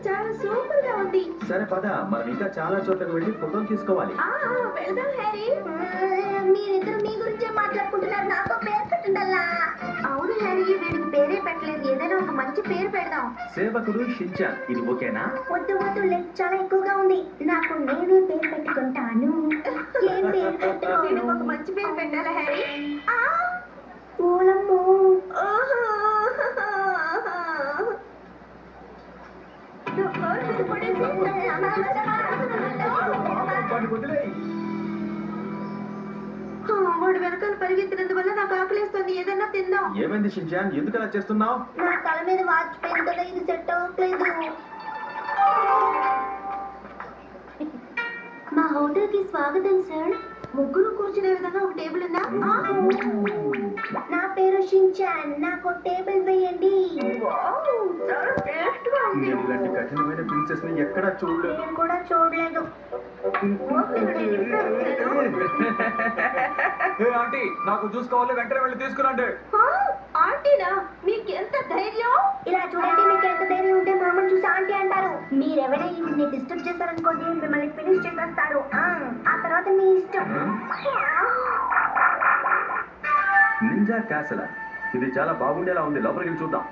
చాలా సూపర్ గా ఉంది. సరే పద, మనం ఇంకా చాలా చోట్లకు వెళ్ళి ఫోటోలు తీసుకోవాలి. వెళ్దాం హ్యారీ. మీరిద్దరు మీ గురించే మాట్లాడుకుంటున్నారు, నాతో పేరు పెట్టండల్లా. అవును హ్యారీ, వీడికి పేరే పెట్టలేదు, ఏదైనా ఒక మంచి పేరు పెడదాం. సేవకుడు షిన్చాన్, ఇది ఓకేనా? వద్దు వద్దు, లెక్క చాలా ఎక్కువగా ఉంది, నాకు నేనే పేరు పెట్టుకుంటాను. ఏం పేరు పెట్టుకోను? ఒక మంచి పేరు పెట్టాలా హ్యారీ? ఓలమ్మో. వాడు వెనకాల పరిగెత్తినందువల్ల నాకు ఆకలిస్తుంది, ఏదన్నా తిందాం. ఏమైంది షిన్చాన్, ఎందుకు అలా చేస్తున్నావు? నా తల మీద వాచిపోయింది కదా, ఇది సెట్ అవ్వట్లేదు. మా హోటల్ కి స్వాగతం సార్. ముగ్గురు కూర్చునే విధంగా ఒక టేబుల్ ఉందా? నా పేరు షిన్చాన్, నాకు టేబుల్ వేయండి. నేను ఇలాంటి కఠినమైన ప్రిన్సెస్ ని ఎక్కడా చూడలేదు. నేను కూడా చూడలేదు. ఆంటీ, నాకు జ్యూస్ కావాలి, వెంటనే వెళ్ళి తీసుకురండి. ఆంటీనా? మీకు ఎంత ధైర్యం? ఇలా చూడండి, మీకు ఎంత ధైర్యం ఉంటే మామని చూసి ఆంటీ అంటారు. మీరెవరైనా ఈవిడ్ని డిస్టర్బ్ చేశారనుకోండి, మిమ్మల్ని ఫినిష్ చేసేస్తారు. ఆ తర్వాత మీ ఇష్టం. నింజా క్యాసలా, ఇది చాలా బాగుండేలా ఉంది, లోపలికి చూద్దాం.